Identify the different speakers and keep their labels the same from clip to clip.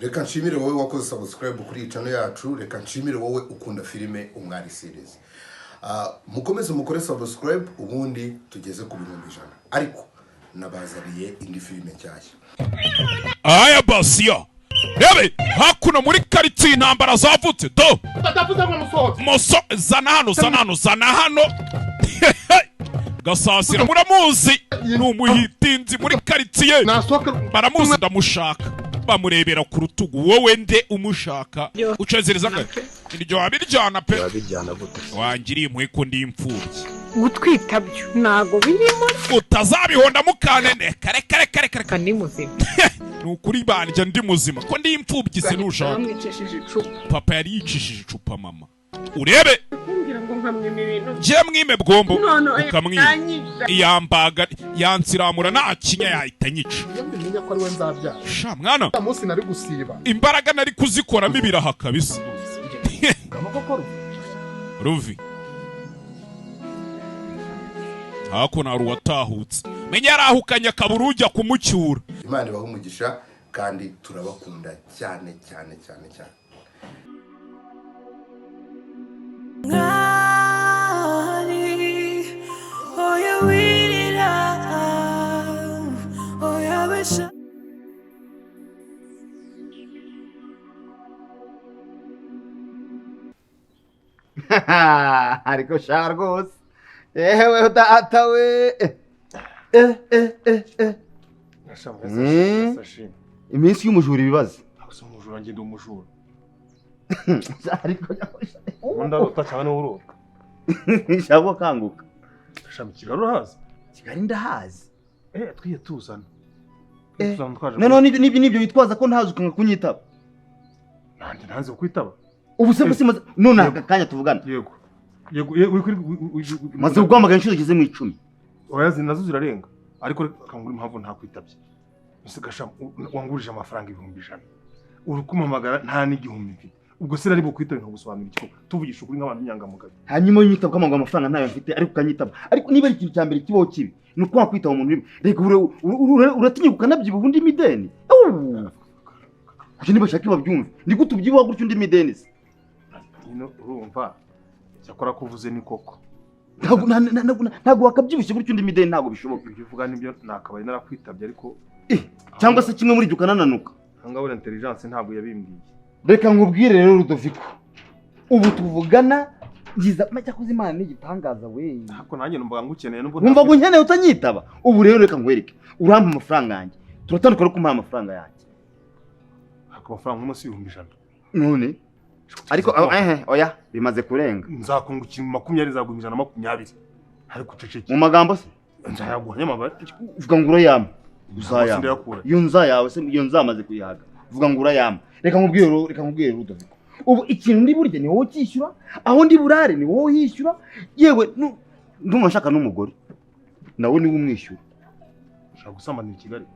Speaker 1: Reka nshimire wowe wakoze subscribe kuri channel yacu, reka nshimire wowe ukunda filime Umwari series. Mukomeze mukore subscribe ubundi tugeze ku 100,000. Ariko nabazariye indi filime cyashya.
Speaker 2: Aya basiya. Rebe, hakuno muri quartier intambara zavutse do.
Speaker 3: Tatavuza ngo musohoze.
Speaker 2: Moso zana hano. Gasasira muramuzi. Numuhitinzi muri quartier.
Speaker 3: Nasohoka
Speaker 2: Baramuzi ndamushaka. Bamurebera ku rutugu wowe nde umushaka. Ucezereza kare. Iryo wabiryana pe.
Speaker 3: Wabiryana gute?
Speaker 2: Wangiriye imwe ko ndi imfubyi.
Speaker 4: Gutwita byo nago birimo.
Speaker 2: Utazabihonda mukanene. Kare.
Speaker 4: Kandi muzima.
Speaker 2: Nukuri banje ndi muzima ko ndi imfubyi sinushaka.
Speaker 4: Bamwicishije icupa.
Speaker 2: Papa yari yicishije icupa mama. Urebe.
Speaker 4: Kumbwira ngo nkamwime ibintu.
Speaker 2: Je mwime bwombo ukamwima.
Speaker 4: Anyisha.
Speaker 2: Iyambaga yansiramura nta kinya yahita nyica.
Speaker 3: Menya ko ari we nzabyara.
Speaker 2: Sha mwana.
Speaker 3: Umunsi nari gusiba.
Speaker 2: Imbaraga nari kuzikoramo ibiraha kabisa.
Speaker 3: Kamako
Speaker 2: Ruvi. Hako na ruwatahutse. Menya yarahukanya kaburujya kumucyura.
Speaker 1: Imana ibahe umugisha kandi turabakunda cyane.
Speaker 5: Ariko shargos ewe data we iminsi y'umujura ibibazo
Speaker 3: Gusa umujura ngende umujura.
Speaker 5: ariko
Speaker 3: Wanda utacana n'uruka.
Speaker 5: shabo kanguka
Speaker 3: Shami Kigali urahazi?
Speaker 5: Kigali ndahazi
Speaker 3: Twiye tuzana.
Speaker 5: none nibyo bitwaza ko ntazukanga kunyitaba
Speaker 3: Nanjye ntanze kwitaba.
Speaker 5: ubu se maze none aka kanya tuvugana
Speaker 3: Yego
Speaker 5: maze ugwamaga inshuro gize mu 10
Speaker 3: oyazi nazo zirarenga ariko kangura impamvu nta kwitabye. Ese gasha wangurije amafaranga 1,100. Urukumamagara nta n'igihumbi mfite. Ubwo se nari bukwitabe nkagusobanura iki ko tuvugisha ukuri nk'abantu nyangamugabe.
Speaker 5: hanyuma yitaba kwamagwa amafaranga ntayo mfite ariko kanyitaba ariko niba ari ikintu cyambere kibo kibi nuko wakwitaba umuntu rimwe reka uratinyuka nabyiba ubundi mideni niba shaka babyumve ndi gutubyiwa gutyo ndi mideni
Speaker 3: urumva cyakora kuvuze ni koko
Speaker 5: ntago wakabyibushye gutyo ndi mideni ntago bishoboka
Speaker 3: ibyo uvuga nibyo nakabaye narakwitabye ariko
Speaker 5: cyangwa se kimwe muri byo kanananuka
Speaker 3: hangabura intelligence ntago yabimbwiye.
Speaker 5: Reka nkubwire rero Rudoviko ubu tuvugana ngiza macyakoze Imana n'igitangaza we
Speaker 3: ariko nanjye numvaga ngukeneye nubwo
Speaker 5: numva ngo nkeneye utanyitaba ubu rero reka nkwereke urampa amafaranga yanjye turatandukana no kumuha amafaranga yanjye
Speaker 3: amafaranga umunsi 1,100
Speaker 5: none ariko oya bimaze kurenga
Speaker 3: nzakungukira 20 nzaguha 120 ariko ceceke
Speaker 5: mu magambo se
Speaker 3: nzayaguha nyamabare
Speaker 5: uvuga ngo urayama uzayama iyo nzayawe se iyo nzamaze kuyihaga uvuga ngo urayama reka nkubwire Rudoviko ubu ikintu ndi burya ni wowe cyishyura aho ndi burare ni wowe yishyura yewe ndumva nshaka n'umugore nawe niwe umwishyura
Speaker 3: ushaka gusambanira i Kigali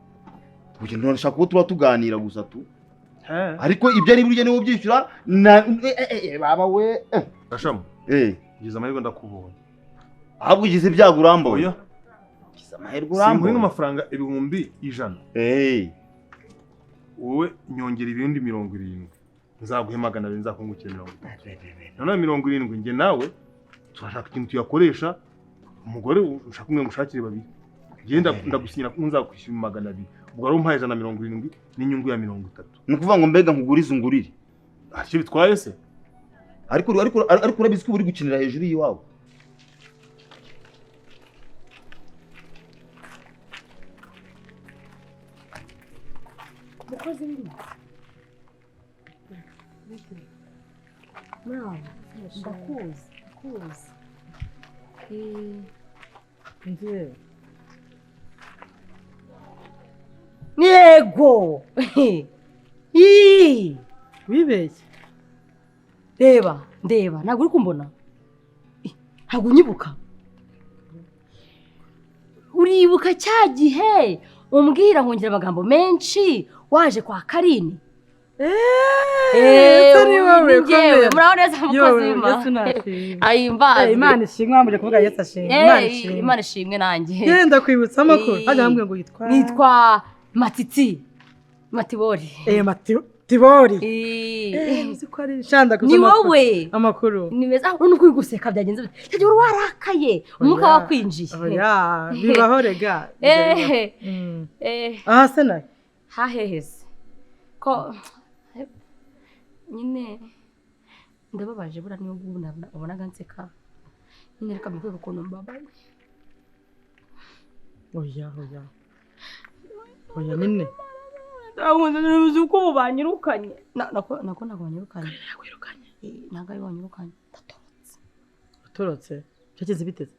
Speaker 5: burya ndashaka ko tuba tuganira gusa tu ariko ibyo ari burya niwe byishyura baba we
Speaker 3: gashamu ngize amahirwe ndakubonye
Speaker 5: ahubwo ugize ibyago uramboye
Speaker 3: oya
Speaker 5: ugize amahirwe uramboye
Speaker 3: simbuye amafaranga 1,100 wowe nyongera ibindi 70 nzaguhe 200 nzakungukira 70 none 70 nge nawe turashaka ikintu tuyakoresha umugore ushaka umwe mushakire babiri genda ndagusinyira nzakwishyura 200 ubwo ari umpaye 170 n'inyungu ya 30
Speaker 5: nukuvuga ngo mbega nkugurize ungurire
Speaker 3: ariko bitwaye se
Speaker 5: ariko urabizi ko uri gukinira hejuru yiwawe
Speaker 4: Mukoze ndi. Muraho. Ndakuzi. Ndiye. Yego. Wibeshye. Ndeba, ntabwo uri kumbona. Ntabwo unyibuka. Uribuka cya gihe umbwira nkongira amagambo menshi waje kwa Karini.
Speaker 6: Tari wowe
Speaker 4: ngewe muraho neza mukozi w'Imana. Ayimbaza
Speaker 6: Imana ishimwe wamuje kuvuga Yesu ashimwe.
Speaker 4: Imana ishimwe nanjye.
Speaker 6: Genda kwibutsa amakuru. Hajya hamwe ngo
Speaker 4: nitwa Matibori.
Speaker 6: Matibori. Matibori
Speaker 4: Eh,
Speaker 6: ko ari shanda
Speaker 4: ni wowe
Speaker 6: amakuru
Speaker 4: ni meza none uko guseka byagenze bite cyagiye warakaye umwuka wakwinjiye
Speaker 6: oya bibaho rega aha se nayo
Speaker 4: haheheze ko nyine ndababaje bura niyo ubonaga nseka nyine reka mbikore ukuntu mbabaye
Speaker 6: oya nyine
Speaker 4: uzi uko banyirukanye nako banyirukanye ntabwo ari banyirukanye
Speaker 6: utorotse cyagenze biteze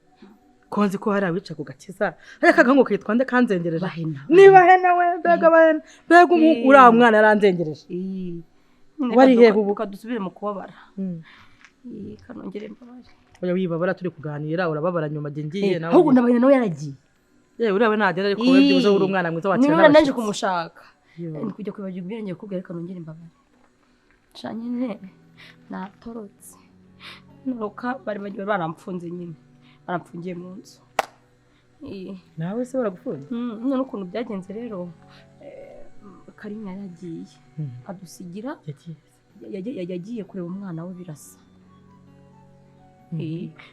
Speaker 6: konzi ko hari abica ku gakiza hari akagango kitwa nde kanzengereje niba hena we mbega bahena mbega uriya mwana yaranzengereje wari hehe ubu
Speaker 4: dusubire mu kubabara kanongere mbabaje
Speaker 6: oya wibabara turi kuganira urababara nyuma ngiye nawe
Speaker 4: ahubwo nabahena nawe yaragiye
Speaker 6: uriya ntagenda ariko we byibuze uri umwana mwiza wakira
Speaker 4: n'abashyitsi naje kumushaka ni kujya kwibagirwa ibirenge kubwira kanongere mbabaje nyine natorotse nuka bari bagiye baramfunze nyine baramfungiye mu nzu
Speaker 6: nawe se baragufunze
Speaker 4: none ukuntu byagenze rero Karina yaragiye adusigira yagiye kureba umwana we birasa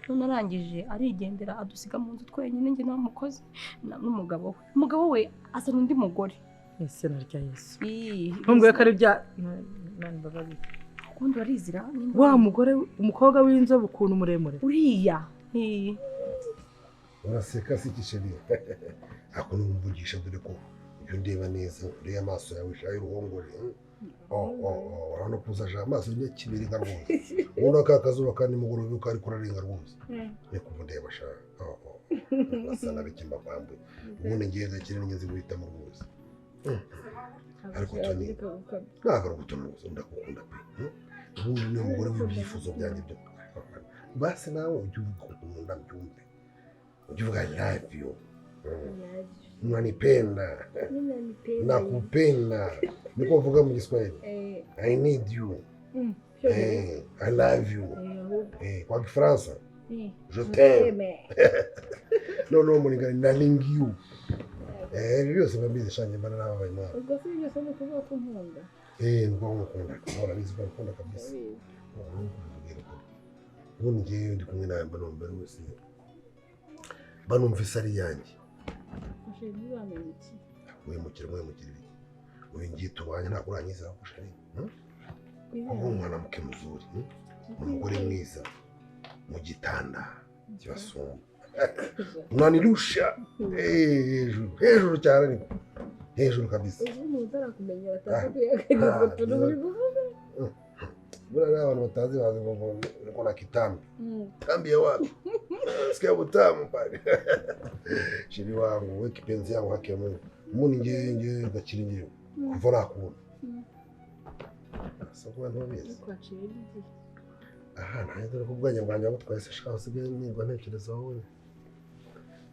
Speaker 4: none arangije arigendera adusiga mu nzu twenyine njye n'umukozi n'umugabo we asa n'undi mugore
Speaker 6: ese narya Yesu ntumbwe ko ari bya nani bababi
Speaker 4: ukundi barizira
Speaker 6: wa mugore umukobwa w'inzobe ukuntu muremure
Speaker 4: uriya
Speaker 1: uraseka si gisheri ako numvugisha dore ko ibyo ndeba neza uriya amaso yawe shaye uruhongore urabona kuzaje amaso nyakibiri nka rwose ubona ka kazuba kandi mugoroba ko ari kurarenga rwose ni kumundeba shaka basa nabikimba kwambuye ubundi ngiye gakire n'ingenzi guhitamo rwose ariko toni ntabwo ari gutonoza ndakukunda pe ubundi ni umugore w'ibyifuzo byanjye byo basi nawe ujye uvuga ukuntu ndabyumve ujye uvuga love you unanipenda nakupenda niko uvuga mu Kiswahili I need you I love you kwa Kifaransa je t'aime no munigani nalingi you byose babizi shanye mbana n'ababaye nawe
Speaker 7: ubwo se byose ni kuvuga ko nkunda
Speaker 1: ngo nkunda nkora bizi ko nkunda kabisa ubundi ngiye ndi kumwe nawe mbanombe rwose banumvise ari yanjye wemukire uyu ngiye tubanye ntabwo uranyiza kushari umwana muke muzuri umugore mwiza mu gitanda kibasumba unanirusha hejuru cyane ariko hejuru kabisa buriya abantu batazi bazi ngo na kitambi kambi ya wapi sikia butamu pale shiri wangu we kipenzi yangu haki ya Mungu muni ngiye gakiringiye kuva nakubona sako ntobizi aha ntaye dore kubwanya bwanjye abo twese shaka usigaye nirwa ntekereza wowe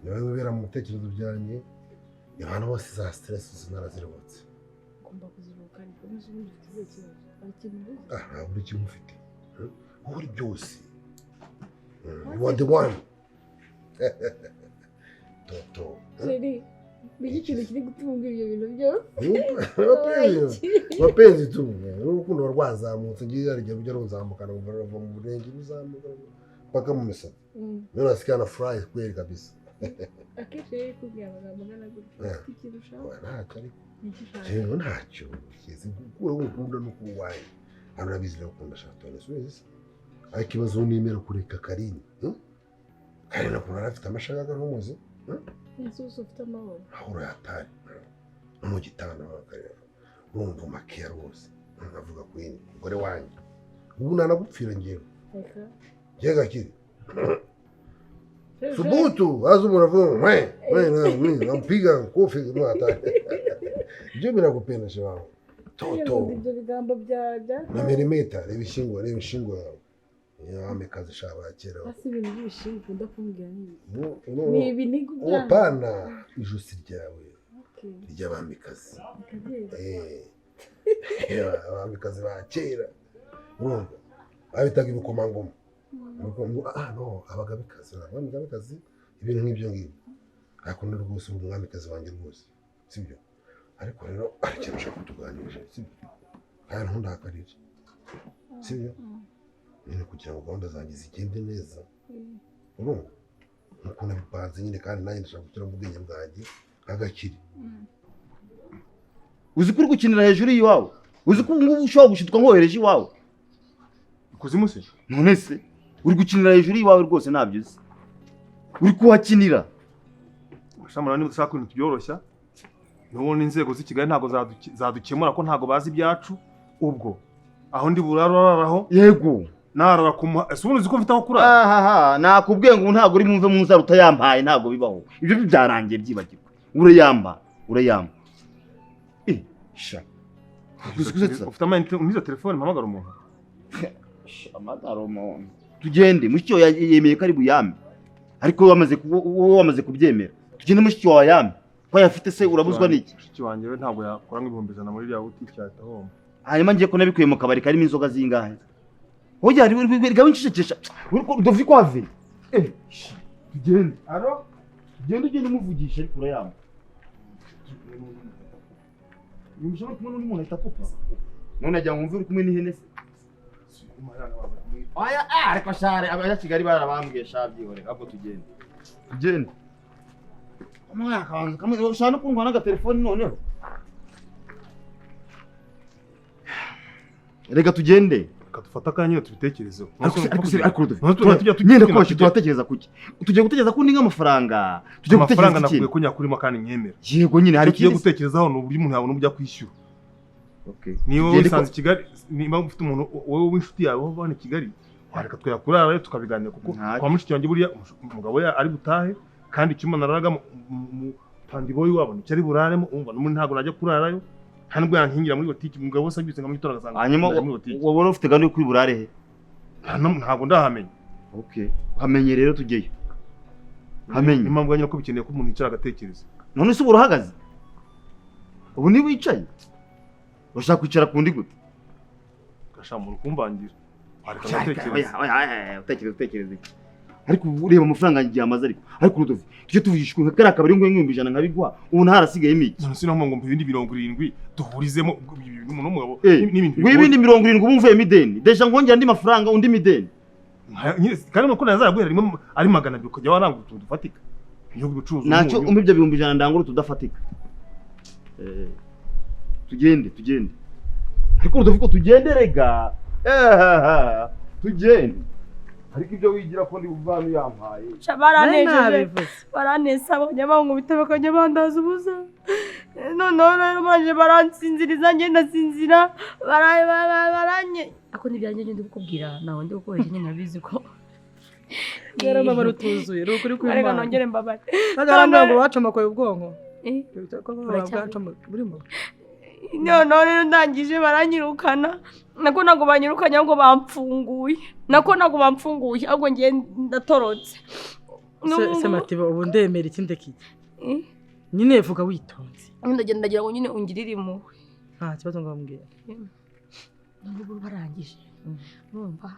Speaker 1: niwe wibera mu bitekerezo byanjye abantu bose za stress zinaraziributse
Speaker 7: ngomba kuziruka ariko n'ubundi mfite
Speaker 1: buri kintu ufite uri byose you are the one toto
Speaker 7: Kuri biki kintu kiri gutunga ibyo bintu byose
Speaker 1: wapenzi tu urukundo rwazamutse ngiye yarige rujya ruzamukana kuva mu burenge ruzamuka paka mu misatsi niyo nasikia na fry kweli kabisa
Speaker 7: akenshi kubwira amagambo ngana gutya ikirusha
Speaker 1: ntacyo ariko rero ntacyo kizi kuko ukunda no kuwaye arabizi no kunda shatone subiza ariko ikibazo nimero kureka Karini Karini nakura afite amashagaga n'umuzi
Speaker 7: Yesu ufite amahoro
Speaker 1: ahura yatari mu gitanda bakareba urumva makiya rwose navuga kwini gore wanjye ubu nanagupfira ngiye
Speaker 7: reka
Speaker 1: jega kiri subutu azumu navuga we nampiga kofi mwata je binakupenda shawa toto
Speaker 7: ibyo bigambo bya
Speaker 1: na milimeter ibishingwa ya amekazi shaba kera
Speaker 7: hasi ibintu by'ibishingwa ukunda kumbwira ni ibinigo bya
Speaker 1: opana ijosi ryawe ry'abamikazi abamikazi ba kera urumva babitaga ibikomangoma no abagabikazi abamikazi ibintu nk'ibyo ngibyo akunda rwose umwamikazi wanjye rwose sibyo ariko rero ari cyo nshaka kutuganirije sibyo
Speaker 8: kandi ntundakarire sibyo nyine kugira ngo gahunda zanjye zigende neza urumva nuko nabipanze nyine kandi nanjye ndashaka gushyira mu bwenge bwanjye agakiri
Speaker 5: uzi ko uri gukinira hejuru y'iwawe uzi ko ngubu ushobora gushitwa nkohereje iwawe
Speaker 3: kuzimu se
Speaker 5: none se uri gukinira hejuru y'iwawe rwose ntabyo uzi uri kuhakinira
Speaker 3: gashamura niba ushaka ibintu byoroshya n'ubundi inzego z'i Kigali ntabwo zadukemura ko ntabwo bazi ibyacu ubwo aho ndi burararaho
Speaker 5: yego
Speaker 3: narara kumuha ese ubundi uzi ko mfite aho kurara
Speaker 5: aha nakubwiye ngo ntabwo uri mumve mu nzara utayampaye ntabwo bibaho ibyo byarangiye byibagirwa urayamba sha
Speaker 3: ufite amayinite uniza telefone mpamagara umuntu
Speaker 5: amagara umuntu tugende mushiki wawe yemeye ko ari buyame ariko wowe wamaze kubyemera tugende mushiki wawe yame ko yafite se urabuzwa n'iki
Speaker 3: mushiki wanjye we ntabwo yakora nk'ibihumbi ijana muri iriya buti cyahita homba
Speaker 5: hanyuma ngiye ko nabikuye mu kabari karimo inzoga zingahe hoya rigawe incecekesha rudoviko ave tugende ugende umuvugisha ariko urayamba Yumshaka kumwe n'umuntu ahita akupa. None ajya nkumva uri kumwe n'ihene se. Aya ariko share abaya Kigali barabambwiye shabyihore ahubwo tugende. Amaya kanze kamwe ushana kumva naga telefone noneho. Rega tugende.
Speaker 3: Kadufata kanya tubitekerezeho.
Speaker 5: Nyine ko turatekereza kuki. Tugiye gutekereza ko ndinga amafaranga. Tugiye gutekereza
Speaker 3: amafaranga nakuye ko nyakurimo kandi nyemera.
Speaker 5: Yego nyine hari
Speaker 3: kigiye gutekerezaho n'uburyo umuntu yabona ubujya kwishyura.
Speaker 5: Okay.
Speaker 3: Niba wisanze Kigali niba ufite umuntu wowe w'inshuti yawe ho bane Kigali wareka twayakurara tukabiganira kuko kwa mushiki wanjye buriya umugabo ya ari butahe kandi cyuma nararaga mu Matibori wabo ni cyari buraremo umva n'umuntu ntago najya kurarayo hano bwo yankingira muri botiki umugabo wose abitse ngamwitora gasanga
Speaker 5: hanyuma wowe ufite gahunda yo kwiburare he
Speaker 3: ntago ndahamenya
Speaker 5: okay hamenye rero tugeyo hamenye
Speaker 3: impamvu yanyine ko bikeneye ko umuntu yicara agatekereza
Speaker 5: none se uburahagaze ubu ni wicaye ushaka kwicara kundi gute
Speaker 3: gashamura kumbangira
Speaker 5: utekereza ariko ureba amafaranga ngiye amaze ariko rudovi tujye tuvugishwa kara kabari ngo 1,100 nkabigwa ubu ntarasigaye imiki
Speaker 3: none sinamwe ngo ibindi 70 duhurizemo umuntu n'umugabo
Speaker 5: n'ibindi 70 ubumvuye mideni deja ngongera andi mafaranga undi mideni
Speaker 3: kandi nuko nazaguhera rimwe ari 200 ukajya waranga utufatika iyo gucuruza
Speaker 5: nacyo umibyo 1,100 ndangura tudafatika tugende ariko rudoviko tugende rega tugende ariko ibyo wigira ko ndi buvano yampaye
Speaker 4: baranejeje baranesa abanyamahungu bitabakanye bandaza ubuza none baje baransinziriza ngenda sinzira baranye ako nibyanjye ndi kukubwira naho ndi gukoresha nyine nabizi ko
Speaker 6: rero baba rutuzuye ruko uri kwimana
Speaker 4: ariko nongere mbabare
Speaker 6: bagamba ngo wacomakoye ubwonko
Speaker 4: none ndangije baranyirukana nako nago banyirukanye ngo bamfunguye ahubwo ngiye ndatorotse
Speaker 6: se Matibo ubu ndemera ikindi kiki nyine vuga witonze
Speaker 4: ndagira ngo nyine ungirire impuhwe
Speaker 6: nta kibazo ngambwira
Speaker 4: n'ubu barangije numva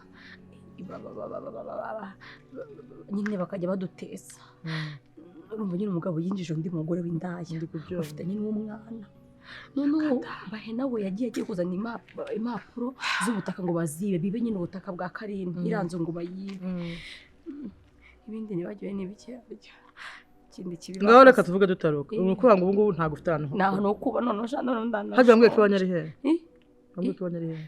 Speaker 4: nyine bakajya badutesa urumva nyine umugabo yinjije undi mugore w'indaya bafite nyine umwana none bahena we yagiye kuzana impapuro z'ubutaka ngo bazibe bibe nyine ubutaka bwa Karindwi iranzo ngo bayibe ibindi nibagiwe n'ibiki ikindi kibi
Speaker 6: ngaho reka tuvuge dutaruka urukuba ngo ubu ngubu ntago ufite ahantu
Speaker 4: naho no kuba none ndana
Speaker 6: hajya mbwe kibanya ari he mbwe kibanya ari he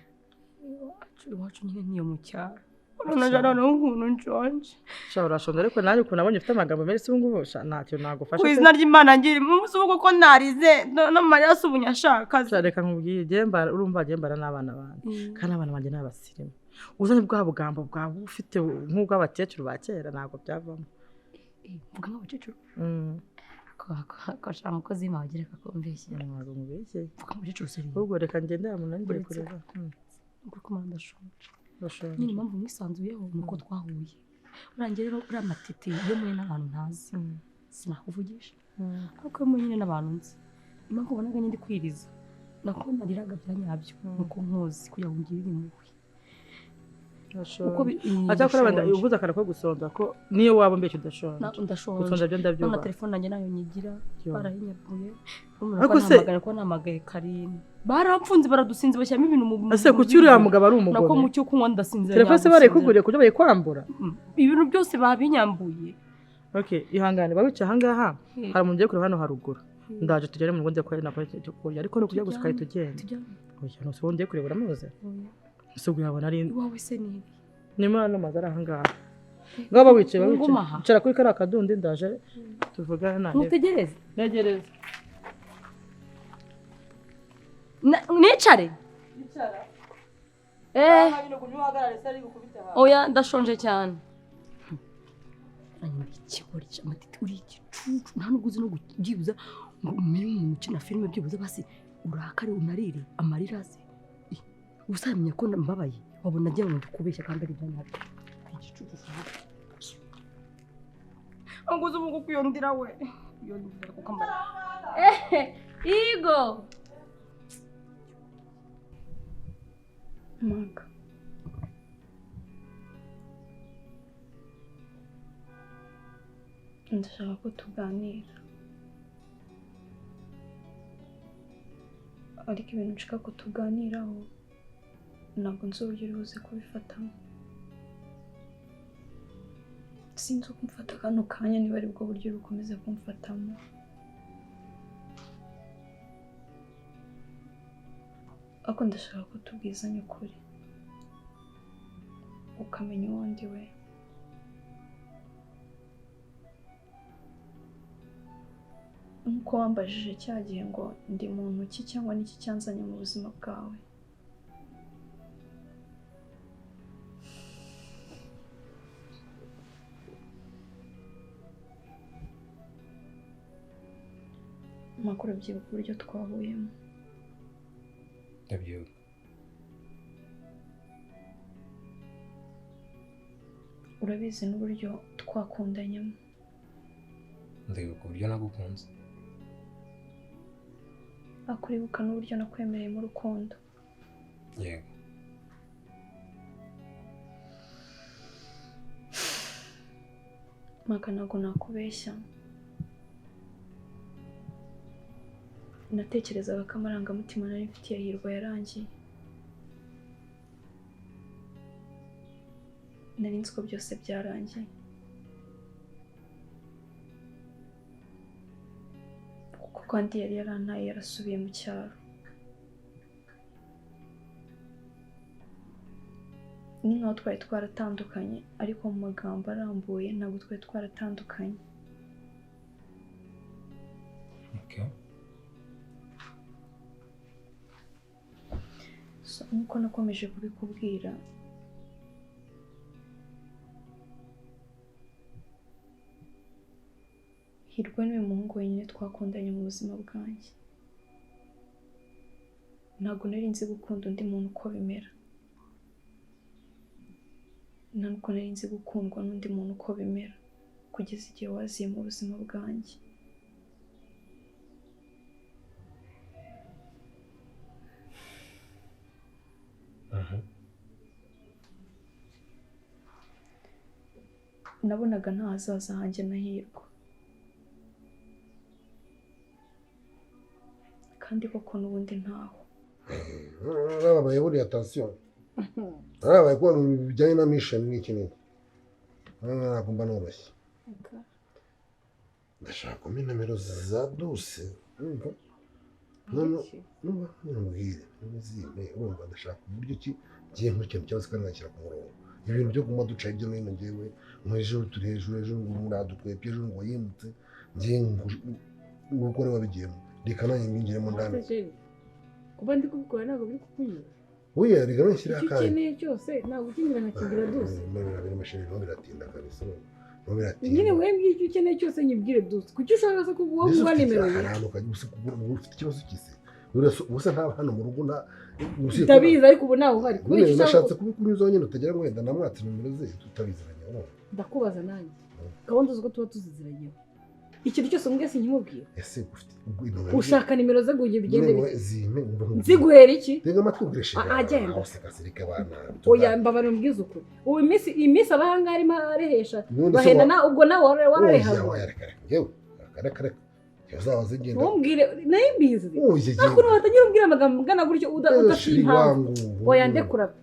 Speaker 4: iwacu nyine niyo mu cyaro none ukuntu njonje
Speaker 6: shawara shonda ariko nanjye ukuntu nabonye ufite amagambo menshi ubu ngubu ntacyo nagufasha
Speaker 4: ku izina ry'Imana ngiri umunsi ubwo ko narize no Mariya subunyashaka
Speaker 6: reka nkubwiye gembara urumva gembara n'abana banje kandi abana banje n'abasirimu uzanye bwa bugambo bwawe ufite nk'ubw'abakecuru ba kera ntabwo byavamo
Speaker 4: vuga nk'abakecuru ko shaka ko zima wagira kakumbeshye
Speaker 6: ntabwo mubeshye
Speaker 4: vuga nk'abakecuru se
Speaker 6: ubwo reka ngende yamuntu ngiye kureba
Speaker 4: kuko manda shonje nyine impamvu mwisanzuyeho nuko twahuye urangiye rero uri amatiti iyo muri n'abantu ntazi sinakuvugisha ariko iyo muri nyine n'abantu nzi impamvu ubonaga nyine ndi kwiriza nako nariraga bya nyabyo nuko nkuzi kugira ngo ngirire impuhwe
Speaker 6: atakora abandi uvuze akara ko gusonza ko niyo waba mbeshye udashonje gusonza byo ndabyuba
Speaker 4: na telefone nanjye nayo nyigira barahinyaguye
Speaker 6: ariko se
Speaker 4: ko namagaye Karine baramfunze baradusinze bashyamo ibintu mu
Speaker 6: ase kuki uriya mugabo ari umugome
Speaker 4: nako mucyo kunywa ndasinze
Speaker 6: telefone se barayikuguriye kugira bayikwambura
Speaker 4: ibintu byose babinyambuye
Speaker 6: okay ihangane babica ahangaha hari umuntu ugiye kureba hano haruguru ndaje tugere mu rwanda ko ari nako kurya ariko no kujya gusuka tugende oya no so ngiye kurebura amazi isugu yabona ari
Speaker 4: wawe se nibi
Speaker 6: nimana n'amagara ahangaha ngaba wicaye bicara kuri kara kadundi ndaje tuvugana nawe
Speaker 4: mutegereze
Speaker 6: negereze
Speaker 4: nicare oya ndashonje cyane ikigori cy'amatiti uri igicucu nta nubwo uzi no kubyibuza ngo umere nk'umuntu ukina filime byibuza basi urakare unarire amarira aze usamenya ko mbabaye wabona agira ngo ndikubeshya kandi ari byanyu igicucu ngo uzi ubu kuyondira we yondira kuko mbara igo maka ndashaka ko tuganira ariko ibintu nshaka ko tuganiraho ntabwo nzi uburyo uri buze kubifatamo sinzi uko mfata kano kanya niba ari bwo buryo bukomeza kumfatamo ariko ndashaka ko tubwizanya ukuri ukamenya uwo ndi we nk'uko wambajije cya gihe ngo ndi muntu ki cyangwa n'iki cyanzanye mu buzima bwawe makuru byibuka uburyo twahuyemo
Speaker 9: ndabyibuka
Speaker 4: urabizi n'uburyo twakundanyemo
Speaker 9: ndibuka uburyo nagukunze
Speaker 4: akuribuka n'uburyo nakwemereye mu rukundo
Speaker 9: yego
Speaker 4: maka ntabwo nakubeshya natekerezaga ko amarangamutima nari mfitiye hirwa yarangiye nari nzi ko byose byarangiye kuko kandi yari yarantaye yarasubiye mu cyaro ni nkaho twari twaratandukanye ariko mu magambo arambuye ntabwo twari twaratandukanye nk'uko nakomeje kubikubwira hirwa niwe muhungu wenyine twakundanye mu buzima bwanjye ntabwo nari nzi gukunda undi muntu uko bimera ntabwo nari nzi gukundwa n'undi muntu uko bimera kugeza igihe waziye mu buzima bwanjye nabonaga nta hazaza hanjye na hirwa kandi koko n'ubundi ntaho
Speaker 8: narabaye buriya atansiyo narabaye kuba ibintu bijyanye na misheni n'iki n'iki ntabwo mba noroshye ndashaka kumenya nimero za dose nubwire ntuzime urumva ndashaka uburyo ki ngiye nk'ikintu cyose kandi nashyira ku murongo ibintu byo kuma duca hirya no hino ngewe nk'ejo turi hejuru ejo ngo muradutwepye ejo ngo yimutse ngiye nguko rero wabigiyemo reka nanjye mbingiremo ndani
Speaker 7: kuba ndi kubikora ntabwo biri kukunyura
Speaker 8: oya reka nshyira akanya
Speaker 7: icyo ukeneye cyose ntabwo ukinyura nkakigira dose
Speaker 8: mashini no biratinda kabisa
Speaker 7: nyine wembye icyo ukeneye cyose nyibwire dose kuki ushaka se kuguha kuba nimero ye
Speaker 8: ufite ikibazo cy'isi ubusa nta hano mu rugo
Speaker 7: utabizi ariko ubu nawe uhari
Speaker 8: kubera icyo nashatse kubikunyuzaho nyine utagira ngo wenda namwatse nimero ze tutabiziranye
Speaker 7: ndakubaza nanjye gahunda z'uko tuba tuziziranyeho ikintu cyose umbwiye sinkimubwira
Speaker 8: ese ufite
Speaker 7: ushaka nimero ze ngo ujye bigende
Speaker 8: zime
Speaker 7: ziguhera iki
Speaker 8: tega amatwi ugurishe
Speaker 7: agenda
Speaker 8: useka abana
Speaker 7: oya mbabara umbwiza ukuri ubu iminsi abahanga arimo arehesha bahenda na ubwo nawe wararehaga
Speaker 8: yewe kare uzabaze ngenda
Speaker 7: ntumbwire nayo mbizi nakuri watagira umbwira amagambo ngana gutyo udafite impamvu oya ndekura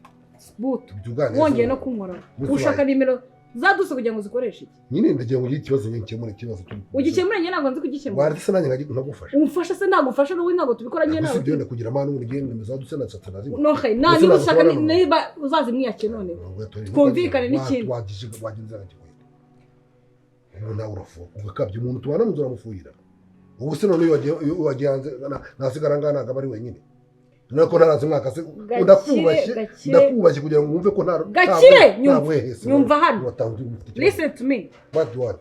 Speaker 7: buto wongeye no kunkora ushaka nimero zaduse kugira ngo zikoreshe iki
Speaker 8: nyine ndagiye ngo ikibazo nkemure ikibazo
Speaker 7: ugikemura nyine ntabwo nzi kugikemura
Speaker 8: wari se nanjye nkagufasha
Speaker 7: umfasha se nagufasha n'ubu ntabwo tubikora nyine nawe
Speaker 8: usibye kugira amahane n'urugendo zaduse na satana zimwe
Speaker 7: no hey nani ushaka niba uzazimwiyake none twumvikane n'ikindi
Speaker 8: wagize aragikuye ubu nawe urafuha ugakabye umuntu tubana mu nzu uramufuhira ubu se none wagiye hanze nasigara ngana ntabwo ari wenyine nuko ntarazi mwaka se ndakubashye kugira ngo wumve ko nta
Speaker 7: gakire nyumva hano listen to me
Speaker 8: what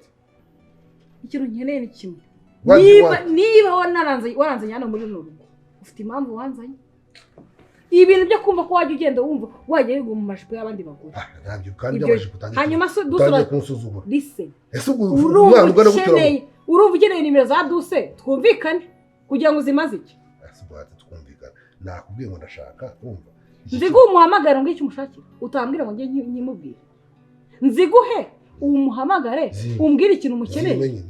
Speaker 7: ikintu nkeneye ni kimwe niba waranzanye hano muri runo rugo ufite impamvu wanzanye ibintu byo kumva ko wajya ugenda wumva wajya wiga mu majipo y'abandi bagore
Speaker 8: ntabyo kandi byabashije kutangira
Speaker 7: hanyuma
Speaker 8: dusura kunsuzugura
Speaker 7: listen
Speaker 8: ese umwana ugana gutura
Speaker 7: urumva ukeneye nimero za duse twumvikane kugira ngo uzimaze iki
Speaker 8: nakubwiye ngo ndashaka wumva
Speaker 7: nziguhe umuhamagare ngo icyo umushakira utambwira ngo njye nkimubwire nziguhe umuhamagare umbwire ikintu umukeneye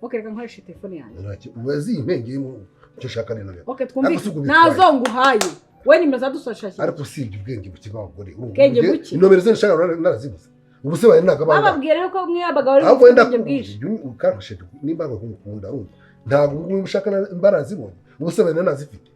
Speaker 7: okay reka nkoreshe telefone yanjye
Speaker 8: ubazimengeye mu cyo shaka neno rero
Speaker 7: okay twumvikane nazo nguhaye we nimero za dusashakira
Speaker 8: ariko usibye ubwenge buki bw'abagore
Speaker 7: ubwenge buki
Speaker 8: inomero ze nshaka narazibuze ubu se bari nagabanga
Speaker 7: bababwire ko mwe abagabo bari ubwenge bwinshi
Speaker 8: ukarushe nimba ngo kumukunda urumva ntabwo ushaka barazibonye ubu se bari nazifite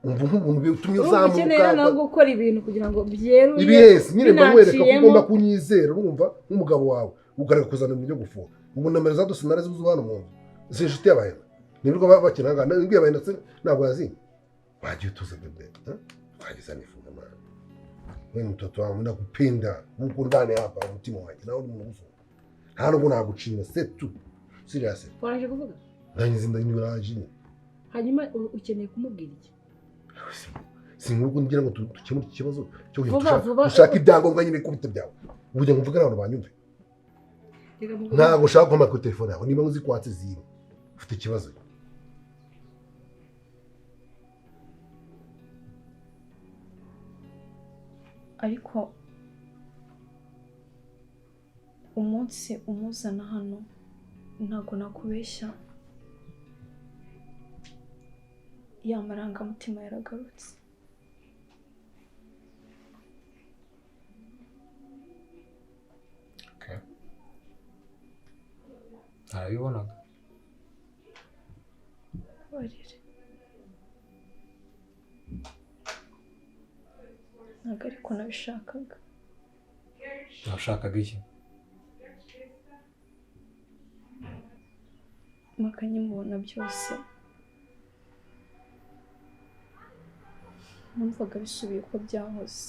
Speaker 8: umva nk'umuntu bitumye uzamuka
Speaker 7: ukeneye no gukora ibintu kugira ngo byeruye
Speaker 8: ibiyesi nyine ndamwereka ko ugomba kunyizera urumva nk'umugabo wawe ukareka kuzana ibintu byo gufuha ubu nomero za dose narazibuze hano mu nzu si inshuti y'abahera nibwo bakinaga nibwiye abahera ntabwo yazinye wagiye utuze bebe wagize nifunga mwana wewe mtoto wangu nakupenda huko ndani hapa umutima wanjye nawe uri umuntu uvuga nta nubwo nagucina c'est tout serious
Speaker 7: waraje kuvuga
Speaker 8: ndangize ndanyuraje
Speaker 7: hanyuma ukeneye kumubwira iki
Speaker 8: singuko ngira ngo dukemure iki kibazo cyo gushaka ibyangombwa nyine kubita byawe uburyo mvuga n'abantu banyumve ntabwo ushaka kwamara kuri telefone yawe niba uzi kwatse ziri ufite ikibazo
Speaker 10: ariko umunsi umuzana hano ntabwo nakubeshya ya marangamutima yaragarutse
Speaker 9: ntabibonaga
Speaker 10: barire ntabwo ariko nabishakaga
Speaker 9: washakaga iki
Speaker 10: makanyimubona byose numvaga bisubiye uko byahoze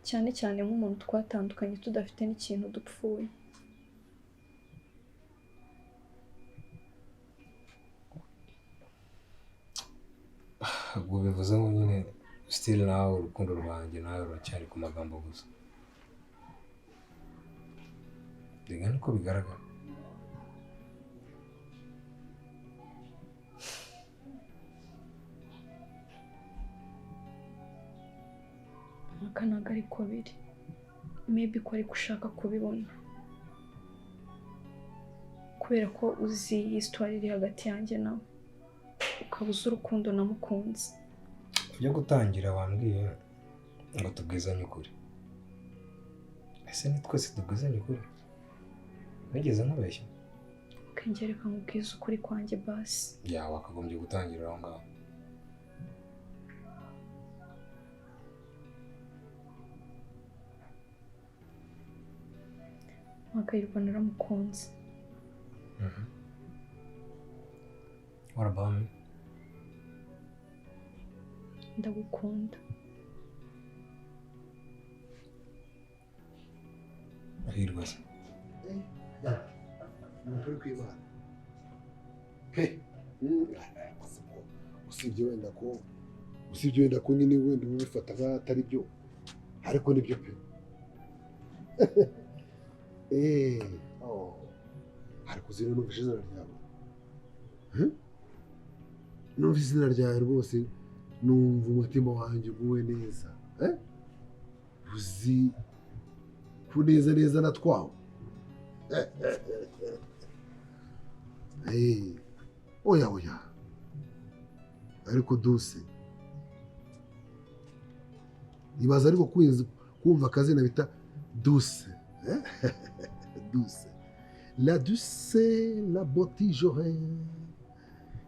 Speaker 10: cyane cyane nk'umuntu twatandukanye tudafite n'ikintu dupfuye
Speaker 9: ubwo bivuze ngo nyine still nawe urukundo rwanjye nawe ruracyari ku magambo gusa rega niko bigaragara
Speaker 10: aka ntabwo ariko biri maybe ko ariko ushaka kubibona kubera ko uzi iyi story iri hagati yanjye nawe ukaba uzi urukundo namukunze
Speaker 9: ujya gutangira wambwiye ngo tubwizanye ukuri ese ni twese tubwizanye ukuri wigeze nkubeshya
Speaker 10: kengere kamubwiza ukuri kwanjye basi
Speaker 9: yawe akagombye gutangira aho ngaho
Speaker 10: Makayirwa naramukunze.
Speaker 9: What about me?
Speaker 10: Ndagukunda.
Speaker 9: Ahirwa se.
Speaker 8: Muri kwibana. Usibye wenda ko nyine wenda ubifata nk'atari byo ariko nibyo pe. ariko zino numvise izina ryawe numva izina ryawe rwose numva umutima wanjye uguwe neza uzi kuneza neza na twawe oya ariko duse ibaza ariko kumva akazina bita duse duse la douce la beauté j'aurais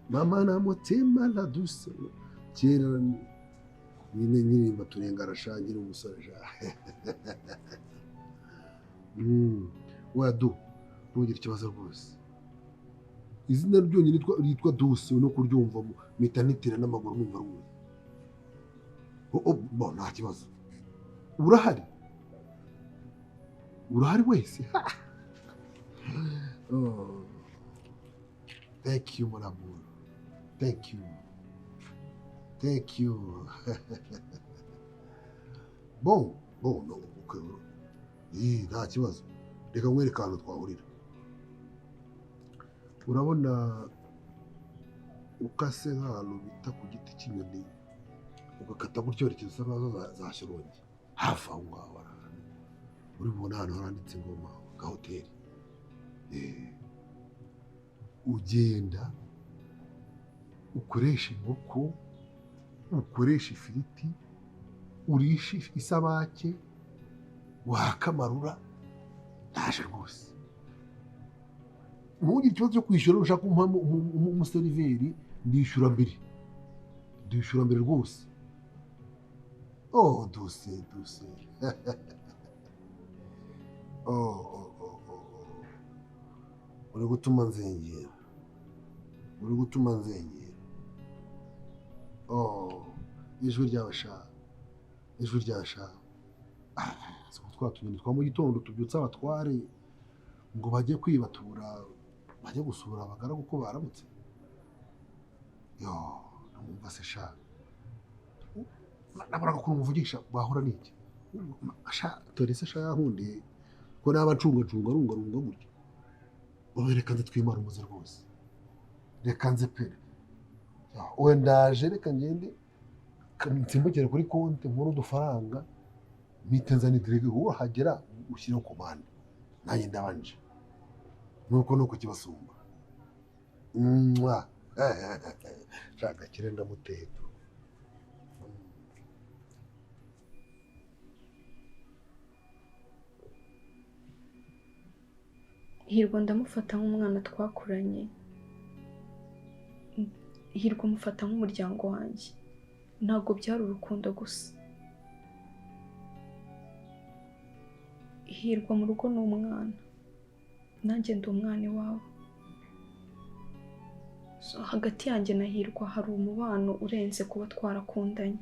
Speaker 8: mama na mutima la douce kera nyine baturenga arashangira umusore ja wadu ntugire ikibazo rwose izina ryonyine ryitwa duse no kuryumva mpita nitira n'amaguru numva rumwe nta kibazo urahari wese thank you mon amour thank you bon no nta kibazo reka nkwereke ahantu twahurira urabona ukase nk'ahantu bita ku giti cy'inyoni ugakata gutyo werekeza usa nkaho za Shyorongi hafi aho ngaho uri bubona ahantu haranditse ngo hoteli ugenda ukoresha inkoko ukoresha ifiriti urisha isabake waka amarura ndaje rwose ntugire ikibazo cyo kwishyura ushaka umuseriveri ndishyura mbere rwose duse uri gutuma nzengera ijwi ryawe sha twa tunyoni twa mu gitondo tubyutsa abatware ngo bajye kwibatura bajye gusura abagaragu ko baramutse namwumva se sha nabura ko umuvugisha bahora niki dore se sha yahundiye ko naba ncunga runga gutyo reka nze twimara umuze rwose reka nze pere ndaje reka ngende nsimbukire kuri konti nkuru udufaranga mpite nzane direge uhagera ushyireho komande nanjye ndabanje nuko kibasumba shaka kire ndamuteka
Speaker 10: Hirwa ndamufata nk'umwana twakuranye Hirwa mufata nk'umuryango wanjye ntabwo byari urukundo gusa Hirwa mu rugo ni umwana nanjye ndi umwana wawe hagati yanjye na Hirwa hari umubano urenze kuba twarakundanye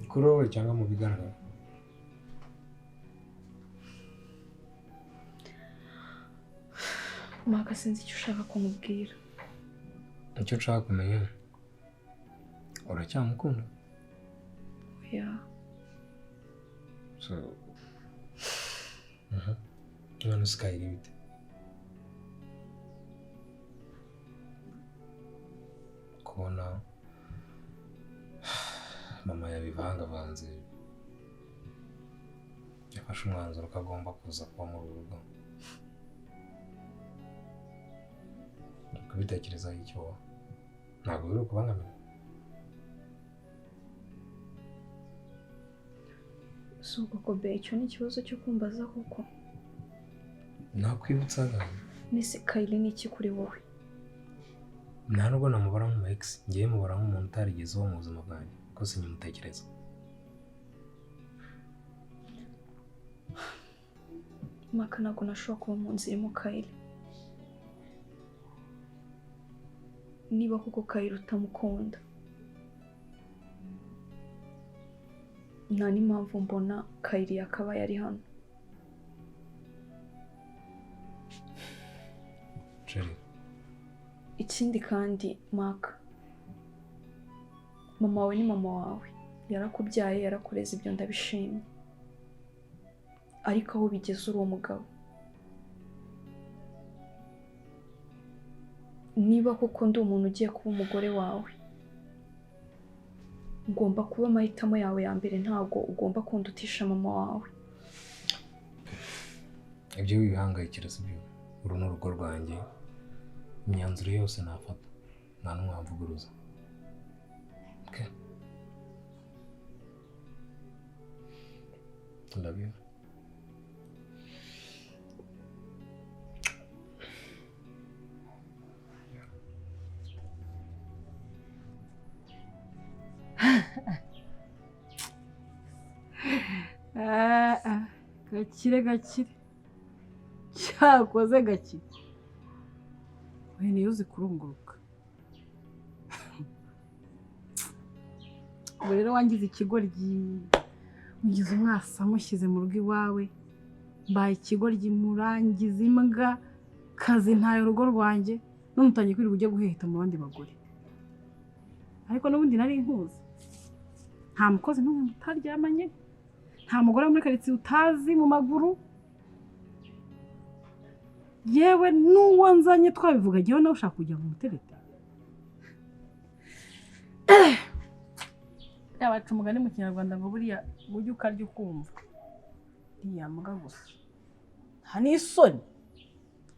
Speaker 9: kuri wowe cyangwa mu bigaragara
Speaker 10: Maka sinzi icyo ushaka kumubwira
Speaker 9: icyo ushaka kumenya uracyamukunda so none usikayira bite kubona mama yabivangavanze yafashe umwanzuro ko agomba kuza kuba mu rugo kubitekerezaho icyo ntabwo biri kubangamira
Speaker 10: si ubwo ko be icyo ni ikibazo cyo kumbaza koko
Speaker 9: nakwibutsaga
Speaker 10: nese Kayili ni iki kuri wowe
Speaker 9: nta nubwo namubara nk'umu ex ngiye mubara nk'umuntu utarigeze uwo mu buzima bwanjye ko sinyimutekereza
Speaker 10: Maka ntabwo nashobora kuba mu nzira irimo Kayili niba koko Kayili utamukunda nta n'impamvu mbona Kayili yakaba yari hano ikindi kandi Maka mama wawe ni mama wawe yarakubyaye yarakureze ibyo ndabishimye ariko aho bigeze uri umugabo. Niba koko ndi umuntu ugiye kuba umugore wawe, ugomba kuba amahitamo yawe ya mbere, ntabwo ugomba kundutisha mama wawe.
Speaker 9: Ibyo wibihangayikira si byo. Uru ni urugo rwanjye, imyanzuro yose nafata nta n'umwe wamvuguruza. Okay? I love you.
Speaker 7: Gakire cyakoze gakire we niyo uzi kurunguruka. Ubu rero wangize ikigoryi, mugize umwasa mushyize mu rugo iwawe, mbaye ikigoryi murangiza imbwa kazi ntaye urugo rwanjye, none utangiye kwirirwa ujya guheheta mu bandi bagore. Ariko n'ubundi nari nkuzi, nta mukozi n'umwe mutaryamanye, nta mugore muri karitsiye utazi mu maguru, yewe n'uwo nzanye twabivuga jyewe nawe ushaka kujya mu muterete. Yabaca umugani mu Kinyarwanda ngo buriya ujye ukarya ukumva ntiyambwa gusa nta n'isoni.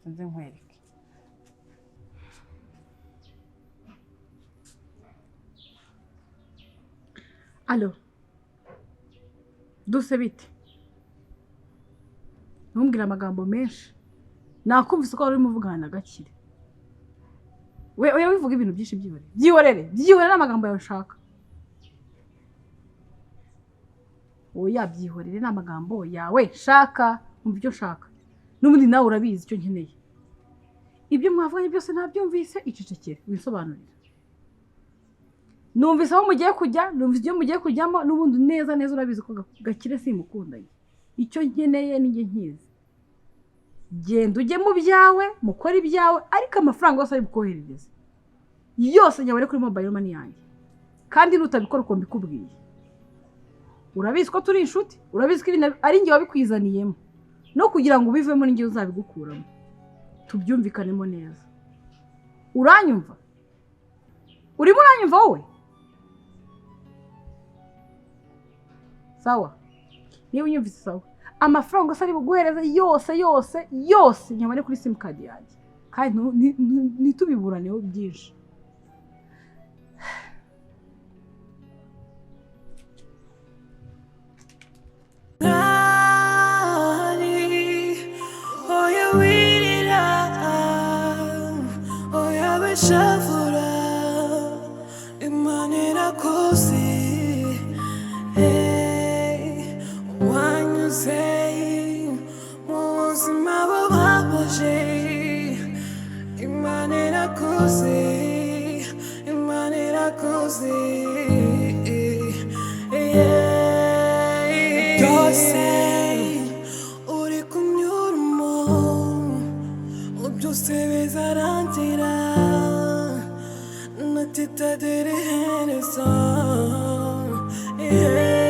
Speaker 7: Nze nkwereke. Alo, duse bite? Ntumbwire amagambo menshi, nakumvise ko wari urimo uvugana na Gakire. Oya wivuga ibintu byinshi byihorere n'amagambo yawe ushaka. Oya byihorere n'amagambo yawe shaka, umva ibyo ushaka. N'ubundi nawe urabizi icyo nkeneye. Ibyo mwavuganye byose nabyumvise, icecekere wisobanurira. Numvise aho mugiye kujya, numvise ibyo mugiye kujyamo, n'ubundi neza urabizi ko Gakire simukundanye. Icyo nkeneye ni njye nkizi. Genda ujye mu byawe, mukora ibyawe, ariko amafaranga yose ari bukoherereze yose nyabare kuri mobile money yanjye. Kandi nutabikora uko mbikubwiye. Urabizi ko turi inshuti, urabizi ko ibintu ari njye wabikwizaniyemo, no kugira ngo ubivemo ni njye uzabigukuramo. Tubyumvikanemo neza. Uranyumva? Urimo uranyumva wowe? Sawa. Niba unyumvise sawa. Amafaranga yose ari buguhereza yose nyamane kuri simukadi yanjye. Kandi ntitubiburaniho byinshi.
Speaker 11: Shavura imanera kosi wanyuze mu buzima bubabaje imanera kosi byose uri kunyuramo byose bizarangira. Tita did it, and it's all, yeah.